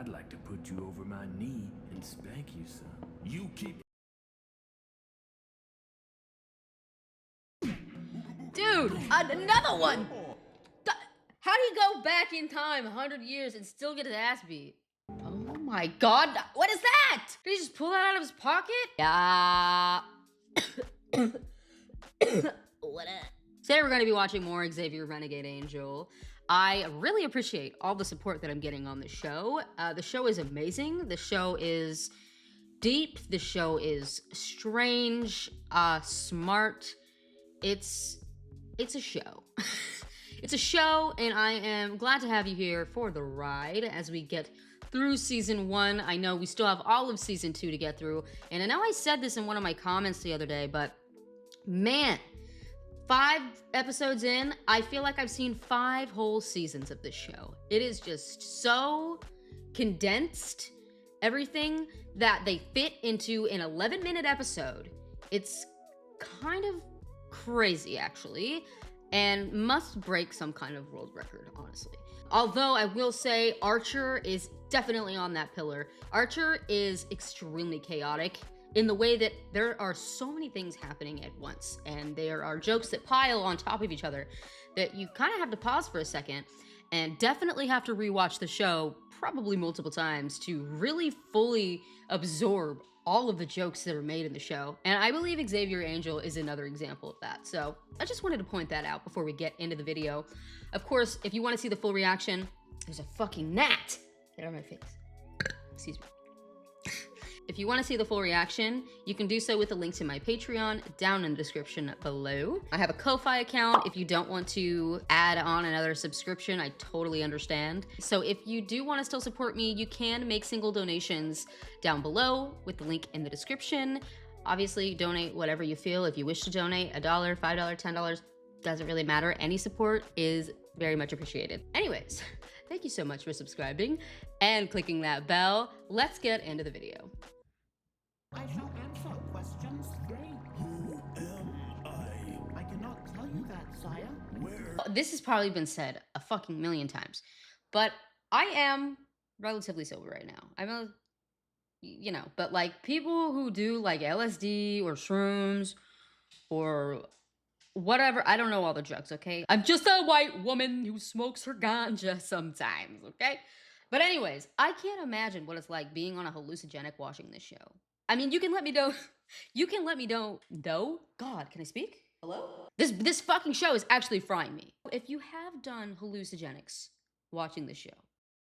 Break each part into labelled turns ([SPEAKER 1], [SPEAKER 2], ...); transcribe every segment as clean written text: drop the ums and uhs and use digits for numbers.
[SPEAKER 1] I'd like to put you over my knee and spank you some. You keep...
[SPEAKER 2] Dude, another one! How do you go back in time 100 years and still get his ass beat? Oh my god, what is that? Did he just pull that out of his pocket? Yeah. What up? Today we're going to be watching more XAVIER Renegade Angel. I really appreciate all the support that I'm getting on the show. The show is amazing. The show is deep. The show is strange, smart. It's a show. It's a show, and I am glad to have you here for the ride as we get through season 1. I know we still have all of season 2 to get through, and I know I said this in one of my comments the other day, but man, 5 episodes in, I feel like I've seen 5 whole seasons of this show. It is just so condensed, everything that they fit into an 11-minute episode. It's kind of crazy, actually, and must break some kind of world record, honestly. Although I will say Archer is definitely on that pillar. Archer is extremely chaotic in the way that there are so many things happening at once, and there are jokes that pile on top of each other that you kind of have to pause for a second and definitely have to rewatch the show probably multiple times to really fully absorb all of the jokes that are made in the show. And I believe XAVIER Angel is another example of that. So I just wanted to point that out before we get into the video. Of course, if you want to see the full reaction, there's a fucking gnat. Get out of my face. Excuse me. If you want to see the full reaction, you can do so with a link to my Patreon down in the description below. I have a Ko-Fi account. If you don't want to add on another subscription, I totally understand. So if you do want to still support me, you can make single donations down below with the link in the description. Obviously, donate whatever you feel. If you wish to donate $1, $5, $10, doesn't really matter. Any support is very much appreciated. Anyways, thank you so much for subscribing and clicking that bell. Let's get into the video.
[SPEAKER 3] I shall answer questions.
[SPEAKER 1] Who am I?
[SPEAKER 3] I cannot tell you that, sire.
[SPEAKER 1] Where?
[SPEAKER 2] This has probably been said a fucking million times, but I am relatively sober right now. I'm but like people who do like LSD or shrooms or whatever, I don't know all the drugs, okay? I'm just a white woman who smokes her ganja sometimes, okay? But anyways, I can't imagine what it's like being on a hallucinogenic watching this show. I mean, you can let me know. You can let me know. No? God, can I speak? Hello? This fucking show is actually frying me. If you have done hallucinogenics watching the show,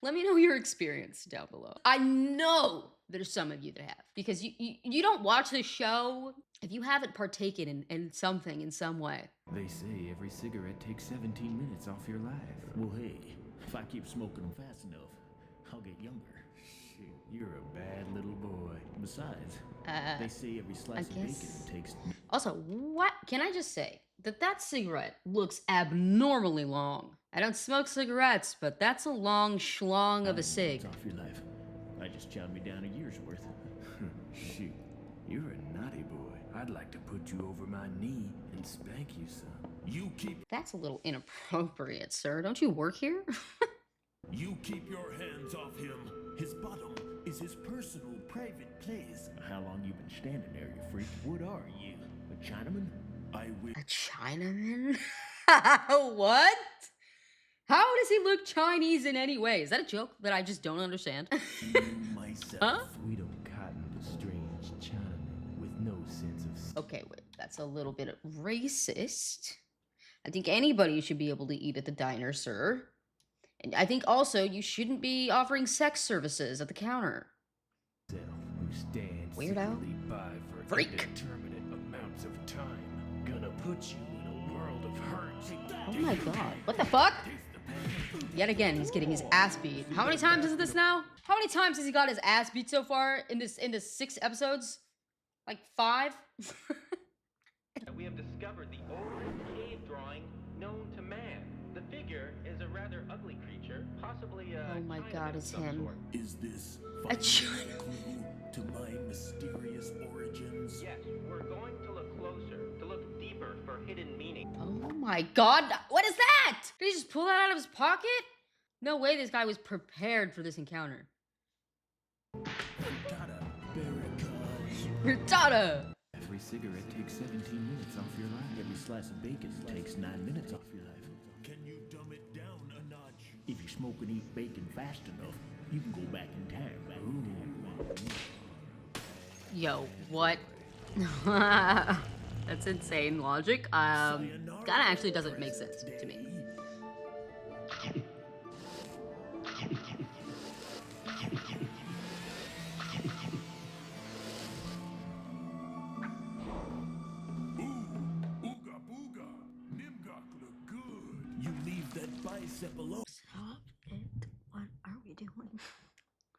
[SPEAKER 2] let me know your experience down below. I know there's some of you that have, because you don't watch this show if you haven't partaken in something in some way.
[SPEAKER 1] They say every cigarette takes 17 minutes off your life.
[SPEAKER 4] Well, hey, if I keep smoking them fast enough, I'll get younger.
[SPEAKER 1] Shit, you're a bad little boy.
[SPEAKER 4] Besides, they say every slice of bacon takes...
[SPEAKER 2] Also, what? Can I just say that cigarette looks abnormally long. I don't smoke cigarettes, but that's a long schlong of a cig.
[SPEAKER 4] It's off your life. I just chowed me down a year's worth.
[SPEAKER 1] Shoot, you're a naughty boy. I'd like to put you over my knee and spank you some. You keep...
[SPEAKER 2] That's a little inappropriate, sir. Don't you work here?
[SPEAKER 4] You keep your hands off him. His bottom is his personal private place. How long you been standing there, you freak? What are you? A Chinaman?
[SPEAKER 1] I will...
[SPEAKER 2] A Chinaman? What? How does he look Chinese in any way? Is that a joke that I just don't understand?
[SPEAKER 4] Myself.
[SPEAKER 2] Huh?
[SPEAKER 1] We don't cotton to strange Chinamen with no sense of...
[SPEAKER 2] Okay, wait, that's a little bit racist. I think anybody should be able to eat at the diner, sir. And I think also you shouldn't be offering sex services at the counter.
[SPEAKER 1] Who stands
[SPEAKER 2] Weirdo.
[SPEAKER 1] secretly by for
[SPEAKER 2] Freak.
[SPEAKER 1] indeterminate amounts of time. Gonna put you in a world of hurt.
[SPEAKER 2] Oh my god, what the fuck? Yet again, he's getting his ass beat. How many times is this now? How many times has he got his ass beat so far in this 6 episodes? Like 5?
[SPEAKER 5] We have discovered the oldest cave drawing known to man. The figure is a rather ugly creature, possibly a
[SPEAKER 2] Oh my
[SPEAKER 5] Chinaman
[SPEAKER 2] god,
[SPEAKER 5] of
[SPEAKER 2] it's
[SPEAKER 5] some
[SPEAKER 2] him.
[SPEAKER 5] sort.
[SPEAKER 4] Is this
[SPEAKER 2] A
[SPEAKER 4] finally a clue to my mysterious origins?
[SPEAKER 5] Yes, we're going to look closer, to look deeper for hidden meaning.
[SPEAKER 2] Oh my god, what is that? Did he just pull that out of his pocket? No way this guy was prepared for this encounter.
[SPEAKER 4] Frittata, barricades.
[SPEAKER 2] Frittata!
[SPEAKER 1] Every cigarette takes 17 minutes off your life.
[SPEAKER 4] Every slice of bacon takes 9 minutes off your life. Can you dumb it down a notch? If you smoke and eat bacon fast enough, you can go back in time.
[SPEAKER 2] Yo, what? That's insane logic. Kinda actually doesn't make sense to me.
[SPEAKER 4] Ooga booga, Nimgok look good. You leave that bicep alone.
[SPEAKER 2] Stop it. What are we doing?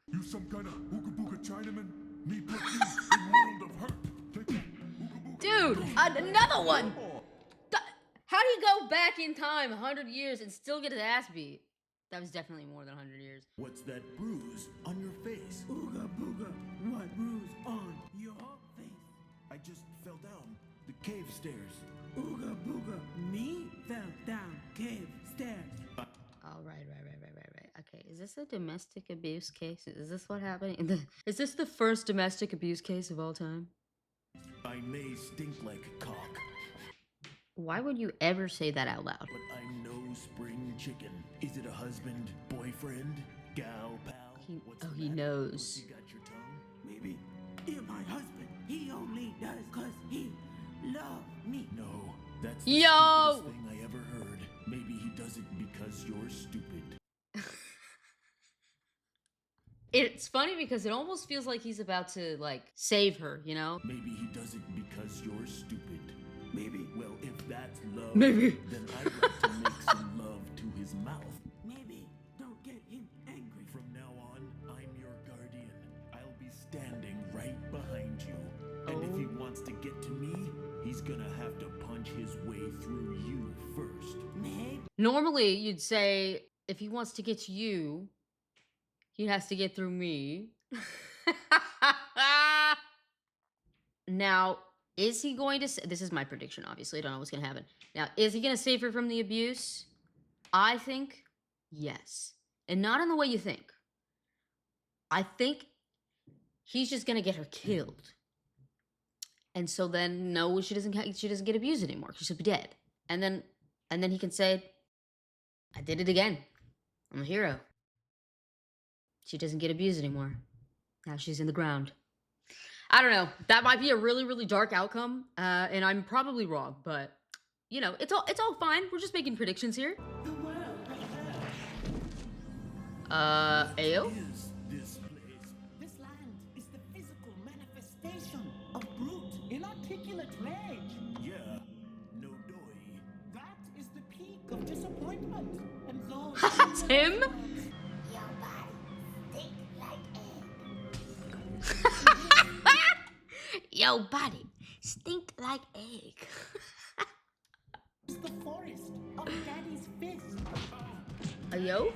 [SPEAKER 6] You some kind of ooga booga Chinaman? Me put you in world of hurt. Take that, ooga booga.
[SPEAKER 2] Dude, another one! How do you go back in time 100 years and still get his ass beat? That was definitely more than 100 years.
[SPEAKER 4] What's that bruise on your face?
[SPEAKER 3] Ooga booga, what bruise on your face?
[SPEAKER 4] I just fell down the cave stairs.
[SPEAKER 3] Ooga booga, me fell down cave stairs.
[SPEAKER 2] Oh, right. Okay, is this a domestic abuse case? Is this what happened? Is this the first domestic abuse case of all time?
[SPEAKER 4] I may stink like cock,
[SPEAKER 2] Why would you ever say that out loud?
[SPEAKER 4] but I'm no spring chicken. Is it a husband, boyfriend, gal, pal? What's the
[SPEAKER 2] He
[SPEAKER 4] matter?
[SPEAKER 2] knows.
[SPEAKER 4] You got your tongue?
[SPEAKER 3] Maybe you're my husband. He only does 'cause he loves me.
[SPEAKER 4] No, that's the
[SPEAKER 2] Yo!
[SPEAKER 4] stupidest thing I ever heard. Maybe he does it because you're stupid.
[SPEAKER 2] It's funny because it almost feels like he's about to, like, save her, you know?
[SPEAKER 4] Maybe he does it because you're stupid.
[SPEAKER 3] Maybe,
[SPEAKER 4] Well, if that's love,
[SPEAKER 2] Maybe.
[SPEAKER 4] then I'd like to make some love to his mouth.
[SPEAKER 3] maybe don't get him angry.
[SPEAKER 4] From now on, I'm your guardian. I'll be standing right behind you. And if he wants to get to me, he's gonna have to punch his way through you first.
[SPEAKER 3] Maybe.
[SPEAKER 2] Normally, you'd say, if he wants to get to you, he has to get through me. Now, is he going to this is my prediction, obviously. I don't know what's going to happen. Now, is he going to save her from the abuse? I think yes. And not in the way you think. I think he's just going to get her killed. And so then, no, she doesn't get abused anymore. She'll be dead. And then he can say, I did it again. I'm a hero. She doesn't get abused anymore. Now she's in the ground. I don't know. That might be a really, really dark outcome, and I'm probably wrong. But you know, it's all fine. We're just making predictions here.
[SPEAKER 3] The world
[SPEAKER 2] Ayo?
[SPEAKER 4] Is this place?
[SPEAKER 3] This land is the physical manifestation of brute, inarticulate rage.
[SPEAKER 4] Yeah, no doy.
[SPEAKER 3] That is the peak of disappointment. And those
[SPEAKER 2] That's him?
[SPEAKER 7] Your body stink like egg.
[SPEAKER 2] Yo, body stink like egg.
[SPEAKER 3] is the forest of daddy's fist.
[SPEAKER 2] Ayo?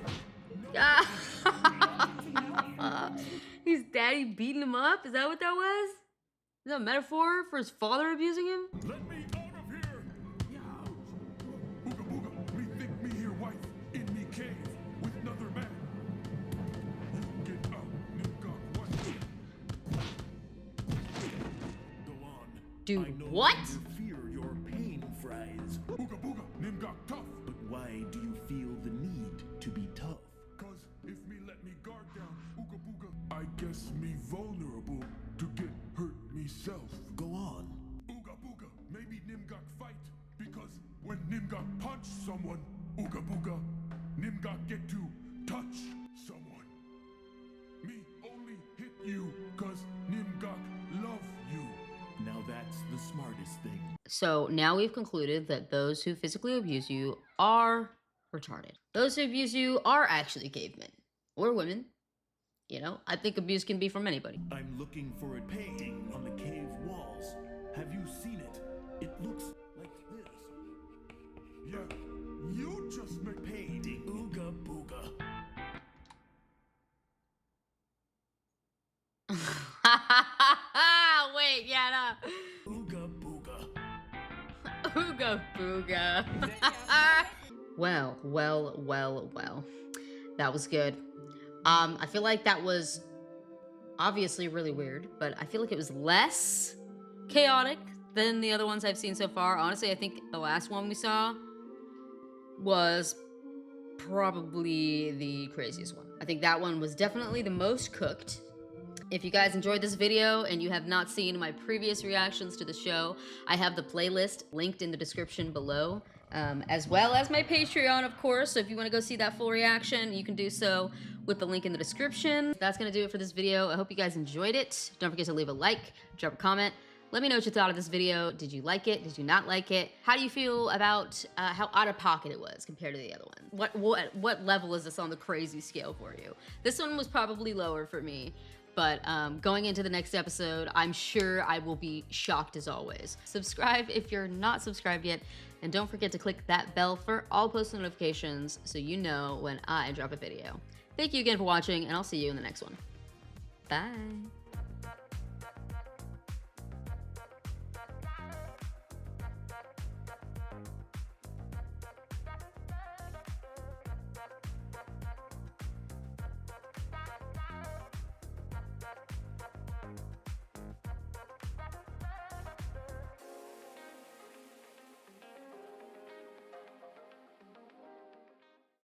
[SPEAKER 2] His daddy beating him up? Is that what that was? Is that a metaphor for his father abusing him?
[SPEAKER 6] Let me out of here! Ooga booga, me think me here wife in me cave with another man. You get out, Nimgok wife.
[SPEAKER 4] Go on.
[SPEAKER 2] Dude,
[SPEAKER 4] I no
[SPEAKER 2] what?
[SPEAKER 4] longer fear your pain fries.
[SPEAKER 6] Ooga booga, Nimgok tough.
[SPEAKER 4] But why do you feel the need to be tough?
[SPEAKER 6] 'Cause if me let me guard down, ooga booga, I guess me vulnerable to get hurt myself.
[SPEAKER 4] Go on.
[SPEAKER 6] Ooga booga, maybe Nimgok fight, because when Nimgok punch someone, ooga booga, Nimgok get to touch someone. Me only hit you 'cause Nimgok love you.
[SPEAKER 4] Now that's the smartest thing.
[SPEAKER 2] So now we've concluded that those who physically abuse you are retarded. Those who abuse you are actually cavemen or women. You know, I think abuse can be from anybody.
[SPEAKER 4] I'm looking for a painting on the cave walls. Have you seen it? It looks like this.
[SPEAKER 6] Yeah, you just make
[SPEAKER 4] Painting Ooga Booga.
[SPEAKER 2] Wait, yeah,
[SPEAKER 4] Ooga Booga.
[SPEAKER 2] no. Ooga booga. Well. That was good. I feel like that was obviously really weird, but I feel like it was less chaotic than the other ones I've seen so far. Honestly, I think the last one we saw was probably the craziest one. I think that one was definitely the most cooked. If you guys enjoyed this video and you have not seen my previous reactions to the show, I have the playlist linked in the description below, as well as my Patreon, of course. So if you want to go see that full reaction, you can do so with the link in the description. That's going to do it for this video. I hope you guys enjoyed it. Don't forget to leave a like, drop a comment. Let me know what you thought of this video. Did you like it? Did you not like it? How do you feel about how out of pocket it was compared to the other one? What level is this on the crazy scale for you? This one was probably lower for me, but going into the next episode, I'm sure I will be shocked as always. Subscribe if you're not subscribed yet, and don't forget to click that bell for all post notifications so you know when I drop a video. Thank you again for watching, and I'll see you in the next one. Bye.